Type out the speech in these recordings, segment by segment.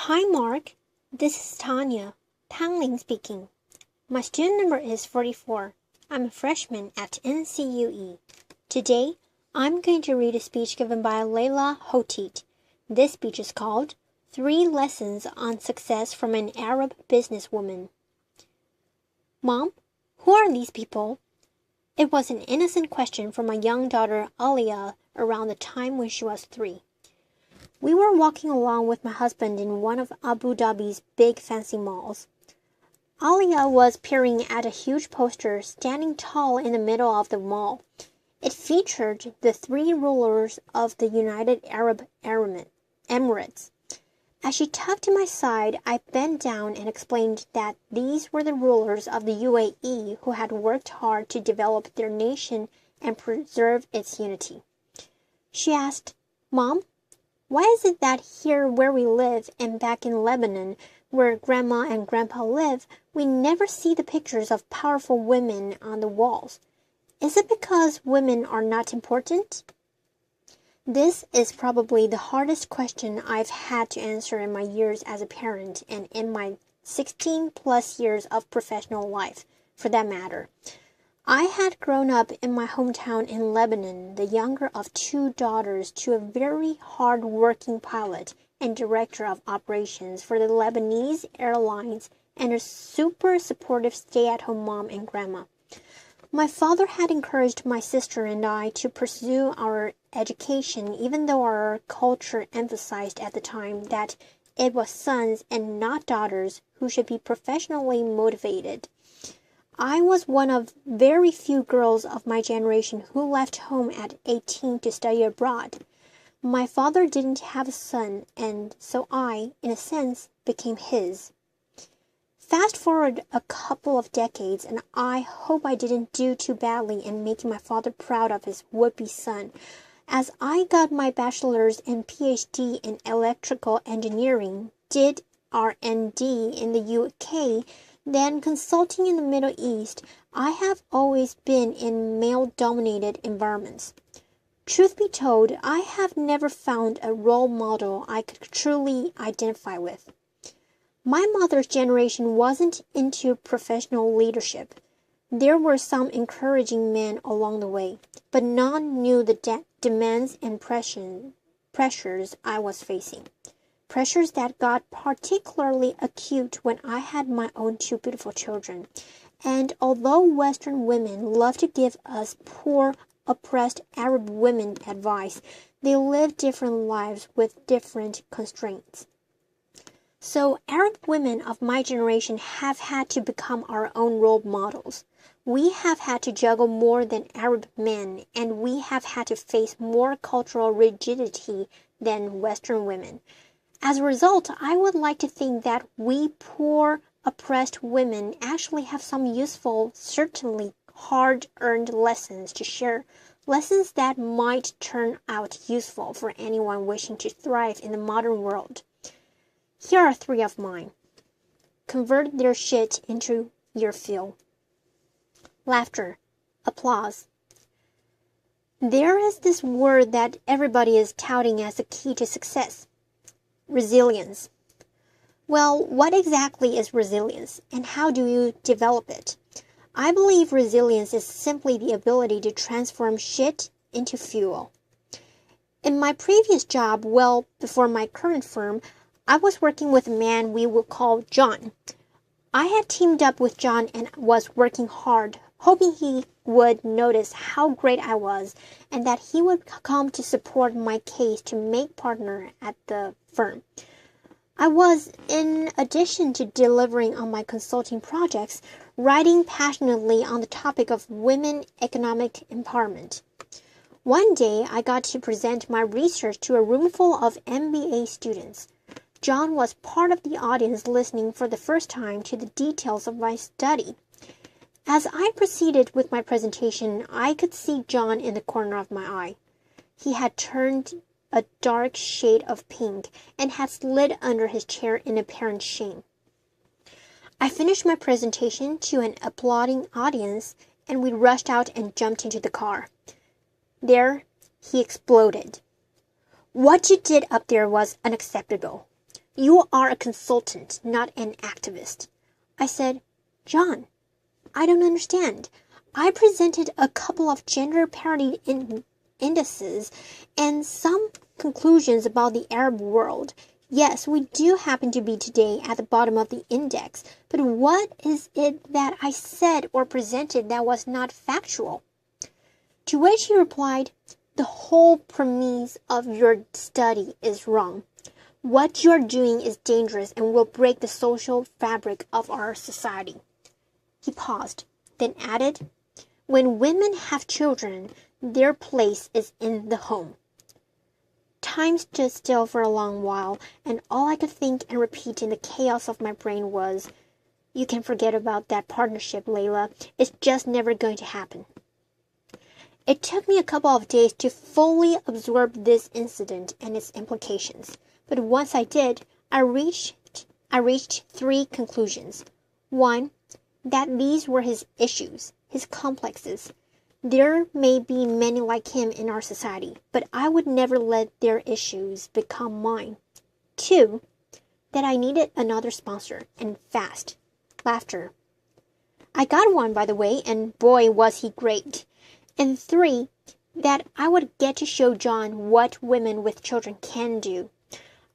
Hi Mark, this is Tangling speaking. My student number is 44. I'm a freshman at NCUE. Today, I'm going to read a speech given by Leila Hoteit. This speech is called 3 Lessons on Success from an Arab Businesswoman. Mom, who are these people? It was an innocent question from my young daughter Alia around the time when she was 3. We were walking along with my husband in one of Abu Dhabi's big fancy malls. Alia was peering at a huge poster standing tall in the middle of the mall. It featured the 3 rulers of the United Arab Emirates. As she tugged to my side, I bent down and explained that these were the rulers of the UAE who had worked hard to develop their nation and preserve its unity. She asked, "Mom, why is it that here where we live and back in Lebanon, where Grandma and Grandpa live, we never see the pictures of powerful women on the walls? Is it because women are not important?" This is probably the hardest question I've had to answer in my years as a parent and in my 16 plus years of professional life, for that matter. I had grown up in my hometown in Lebanon, the younger of 2 daughters to a very hard-working pilot and director of operations for the Lebanese Airlines and a super supportive stay-at-home mom and grandma. My father had encouraged my sister and I to pursue our education, even though our culture emphasized at the time that it was sons and not daughters who should be professionally motivated. I was one of very few girls of my generation who left home at 18 to study abroad. My father didn't have a son, and so I, in a sense, became his. Fast forward a couple of decades, and I hope I didn't do too badly in making my father proud of his would-be son, as I got my bachelor's and PhD in electrical engineering, did R&D in the UK, then consulting in the Middle East. I have always been in male-dominated environments. Truth be told, I have never found a role model I could truly identify with. My mother's generation wasn't into professional leadership. There were some encouraging men along the way, but none knew the demands and pressures I was facing. Pressures that got particularly acute when I had my own 2 beautiful children. And although Western women love to give us poor, oppressed Arab women advice, they live different lives with different constraints. So Arab women of my generation have had to become our own role models. We have had to juggle more than Arab men, and we have had to face more cultural rigidity than Western women. As a result, I would like to think that we poor, oppressed women actually have some useful, certainly hard-earned lessons to share, lessons that might turn out useful for anyone wishing to thrive in the modern world. Here are 3 of mine. Convert their shit into your fuel. Laughter. Applause. There is this word that everybody is touting as the key to success. Resilience. Well, what exactly is resilience, and how do you develop it? I believe resilience is simply the ability to transform shit into fuel. In my previous job, before my current firm, I was working with a man we would call John. I had teamed up with John and was working hard, hoping he would notice how great I was and that he would come to support my case to make partner at the firm. I was, in addition to delivering on my consulting projects, writing passionately on the topic of women economic empowerment. One day, I got to present my research to a roomful of MBA students. John was part of the audience listening for the first time to the details of my study. As I proceeded with my presentation, I could see John in the corner of my eye. He had turned a dark shade of pink and had slid under his chair in apparent shame. I finished my presentation to an applauding audience, and we rushed out and jumped into the car. There, he exploded. "What you did up there was unacceptable. You are a consultant, not an activist. I said, John, I don't understand. I presented a couple of gender parity indices and some conclusions about the Arab world. Yes, we do happen to be today at the bottom of the index, but what is it that I said or presented that was not factual? To which he replied, the whole premise of your study is wrong. What you're doing is dangerous and will break the social fabric of our society. He paused, then added, when women have children, their place is in the home. Time stood still for a long while, and all I could think and repeat in the chaos of my brain was, you can forget about that partnership, Leila. It's just never going to happen. It took me a couple of days to fully absorb this incident and its implications. But once I did, I reached 3 conclusions. 1, that these were his issues, his complexes. There may be many like him in our society, but I would never let their issues become mine. 2, that I needed another sponsor, and fast. Laughter. I got one, by the way, and boy was he great. And 3, that I would get to show John what women with children can do.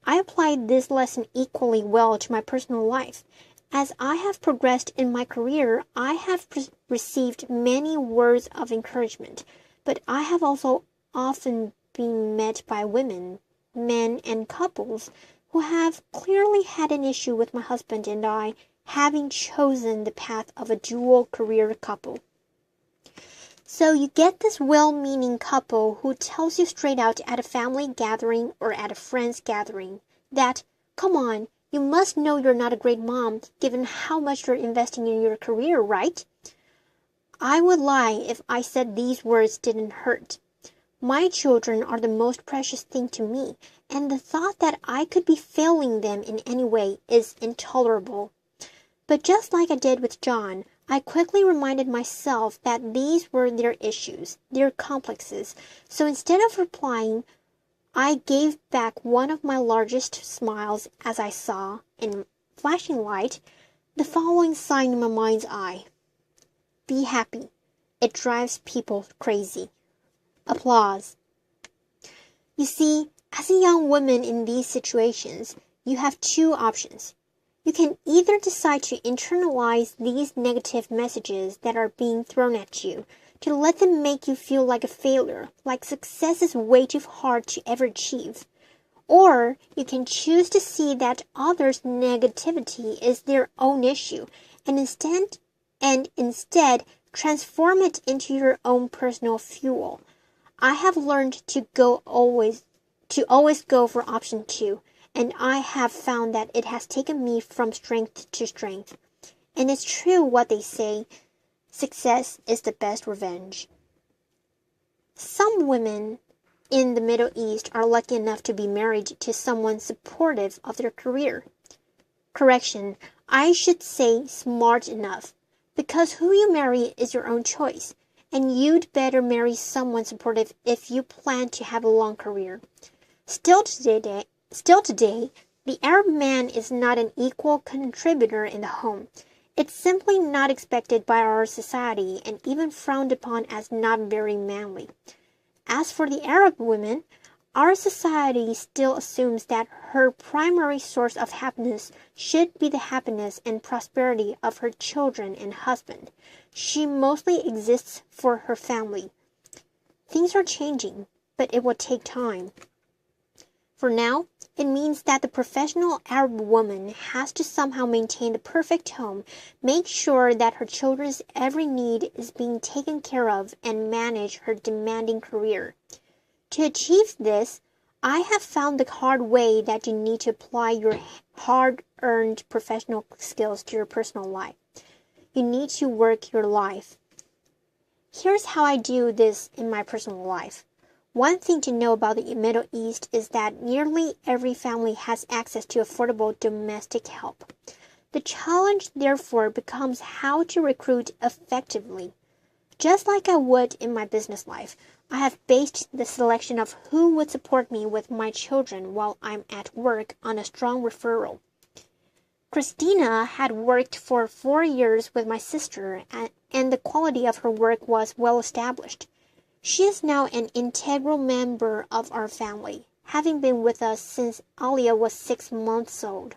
I applied this lesson equally well to my personal life. As I have progressed in my career, I have received many words of encouragement, but I have also often been met by women, men, and couples who have clearly had an issue with my husband and I having chosen the path of a dual career couple. So you get this well-meaning couple who tells you straight out at a family gathering or at a friend's gathering that, come on, you must know you're not a great mom given how much you're investing in your career, right? I would lie if I said these words didn't hurt. My children are the most precious thing to me, and the thought that I could be failing them in any way is intolerable. But just like I did with John, I quickly reminded myself that these were their issues, their complexes. So instead of replying, I gave back one of my largest smiles as I saw, in flashing light, the following sign in my mind's eye. Be happy. It drives people crazy. Applause. You see, as a young woman in these situations, you have 2 options. You can either decide to internalize these negative messages that are being thrown at you, to let them make you feel like a failure, like success is way too hard to ever achieve. Or you can choose to see that others' negativity is their own issue, and instead transform it into your own personal fuel. I have learned to always go for option 2. And I have found that it has taken me from strength to strength. And it's true what they say, success is the best revenge. Some women in the Middle East are lucky enough to be married to someone supportive of their career. Correction, I should say smart enough, because who you marry is your own choice, and you'd better marry someone supportive if you plan to have a long career. Still today, the Arab man is not an equal contributor in the home. It's simply not expected by our society and even frowned upon as not very manly. As for the Arab woman, our society still assumes that her primary source of happiness should be the happiness and prosperity of her children and husband. She mostly exists for her family. Things are changing, but it will take time. For now, it means that the professional Arab woman has to somehow maintain the perfect home, make sure that her children's every need is being taken care of, and manage her demanding career. To achieve this, I have found the hard way that you need to apply your hard-earned professional skills to your personal life. You need to work your life. Here's how I do this in my personal life. One thing to know about the Middle East is that nearly every family has access to affordable domestic help. The challenge, therefore, becomes how to recruit effectively. Just like I would in my business life, I have based the selection of who would support me with my children while I'm at work on a strong referral. Christina had worked for 4 years with my sister, and the quality of her work was well established. She is now an integral member of our family, having been with us since Alia was 6 months old.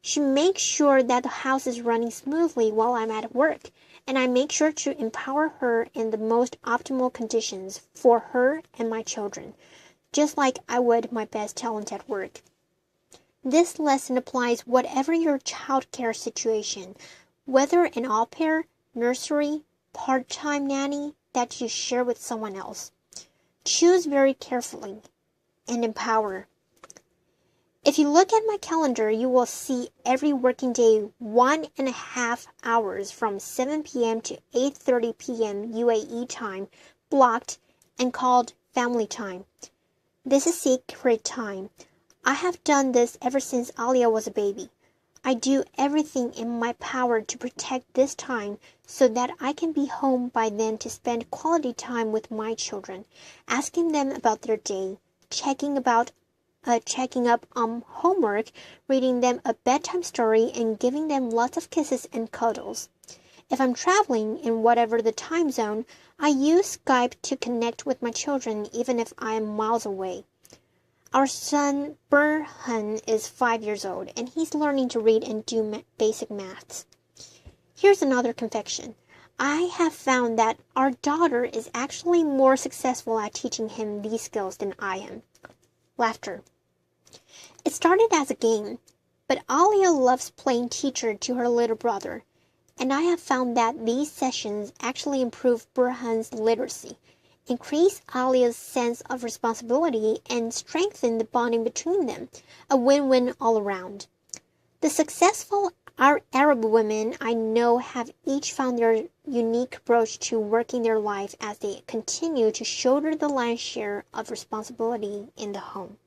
She makes sure that the house is running smoothly while I'm at work, and I make sure to empower her in the most optimal conditions for her and my children, just like I would my best talent at work. This lesson applies whatever your childcare situation, whether an au pair, nursery, part-time nanny that you share with someone else. Choose very carefully and empower. If you look at my calendar, you will see every working day 1.5 hours from 7 p.m. to 8:30 p.m. UAE time blocked and called family time. This is sacred time. I have done this ever since Alia was a baby. I do everything in my power to protect this time so that I can be home by then to spend quality time with my children, asking them about their day, checking up on homework, reading them a bedtime story, and giving them lots of kisses and cuddles. If I'm traveling in whatever the time zone, I use Skype to connect with my children even if I am miles away. Our son Burhan is 5 years old, and he's learning to read and do basic maths. Here's another confession. I have found that our daughter is actually more successful at teaching him these skills than I am. Laughter. It started as a game, but Alia loves playing teacher to her little brother, and I have found that these sessions actually improve Burhan's literacy, increase Alia's sense of responsibility, and strengthen the bonding between them, a win-win all around. The successful Arab women I know have each found their unique approach to working their life as they continue to shoulder the lion's share of responsibility in the home.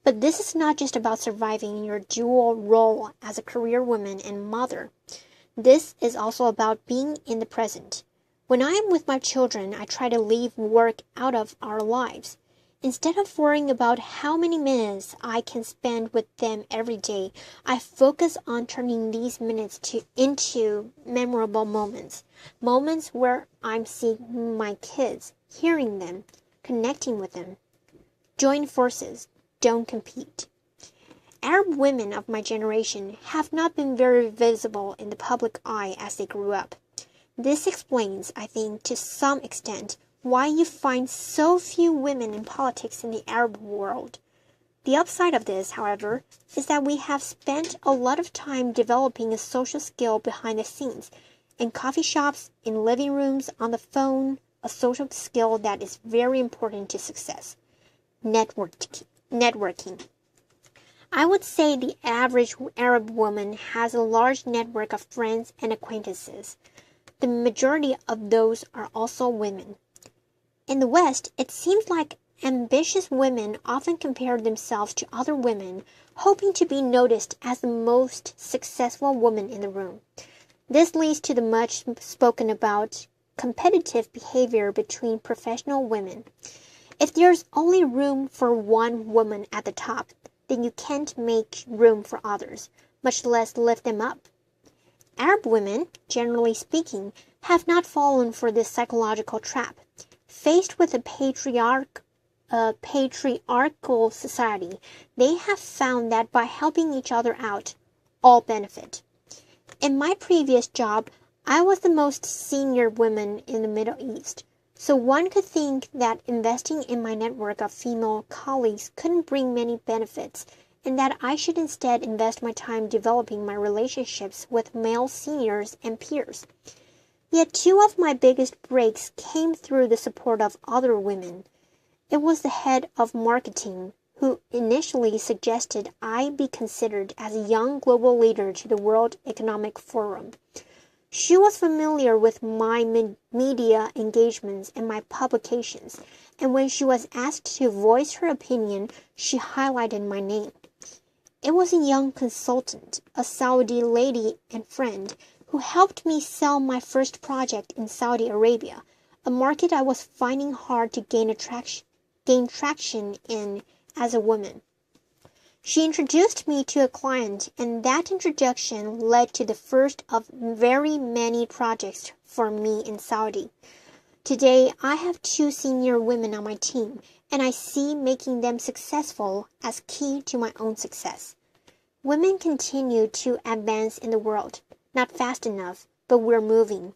But this is not just about surviving your dual role as a career woman and mother. This is also about being in the present. When I am with my children, I try to leave work out of our lives. Instead of worrying about how many minutes I can spend with them every day, I focus on turning these minutes into memorable moments. Moments where I'm seeing my kids, hearing them, connecting with them. Join forces. Don't compete. Arab women of my generation have not been very visible in the public eye as they grew up. This explains, I think, to some extent, why you find so few women in politics in the Arab world. The upside of this, however, is that we have spent a lot of time developing a social skill behind the scenes, in coffee shops, in living rooms, on the phone, a social skill that is very important to success. Networking. I would say the average Arab woman has a large network of friends and acquaintances. The majority of those are also women. In the West, it seems like ambitious women often compare themselves to other women, hoping to be noticed as the most successful woman in the room. This leads to the much spoken about competitive behavior between professional women. If there's only room for one woman at the top, then you can't make room for others, much less lift them up. Arab women, generally speaking, have not fallen for this psychological trap. Faced with a patriarchal society, they have found that by helping each other out, all benefit. In my previous job, I was the most senior woman in the Middle East, so one could think that investing in my network of female colleagues couldn't bring many benefits, and that I should instead invest my time developing my relationships with male seniors and peers. Yet 2 of my biggest breaks came through the support of other women. It was the head of marketing who initially suggested I be considered as a young global leader to the World Economic Forum. She was familiar with my media engagements and my publications, and when she was asked to voice her opinion, she highlighted my name. It was a young consultant, a Saudi lady and friend, who helped me sell my first project in Saudi Arabia, a market I was finding hard to gain traction in as a woman. She introduced me to a client, and that introduction led to the first of very many projects for me in Saudi. Today, I have 2 senior women on my team, and I see making them successful as key to my own success. Women continue to advance in the world, not fast enough, but we're moving.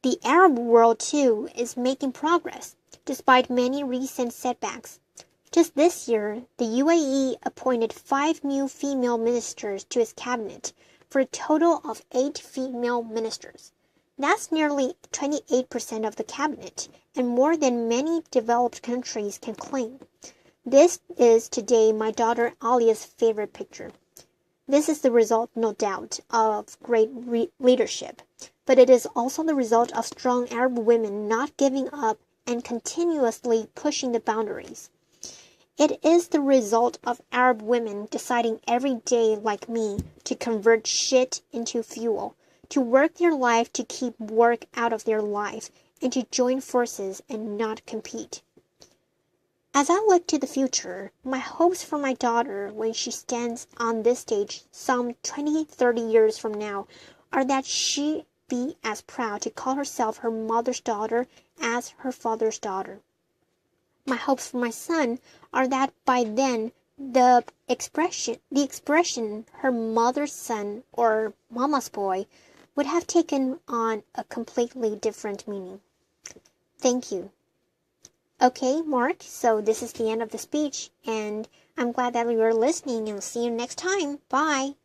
The Arab world, too, is making progress, despite many recent setbacks. Just this year, the UAE appointed 5 new female ministers to its cabinet, for a total of 8 female ministers. That's nearly 28% of the cabinet, and more than many developed countries can claim. This is today my daughter Alia's favorite picture. This is the result, no doubt, of great leadership, but it is also the result of strong Arab women not giving up and continuously pushing the boundaries. It is the result of Arab women deciding every day, like me, to convert shit into fuel, to work their life to keep work out of their life, and to join forces and not compete. As I look to the future, my hopes for my daughter when she stands on this stage some 20-30 years from now are that she be as proud to call herself her mother's daughter as her father's daughter. My hopes for my son are that by then the expression her mother's son or mama's boy would have taken on a completely different meaning. Thank you. Okay, Mark, so this is the end of the speech, and I'm glad that you were listening, and I'll see you next time. Bye.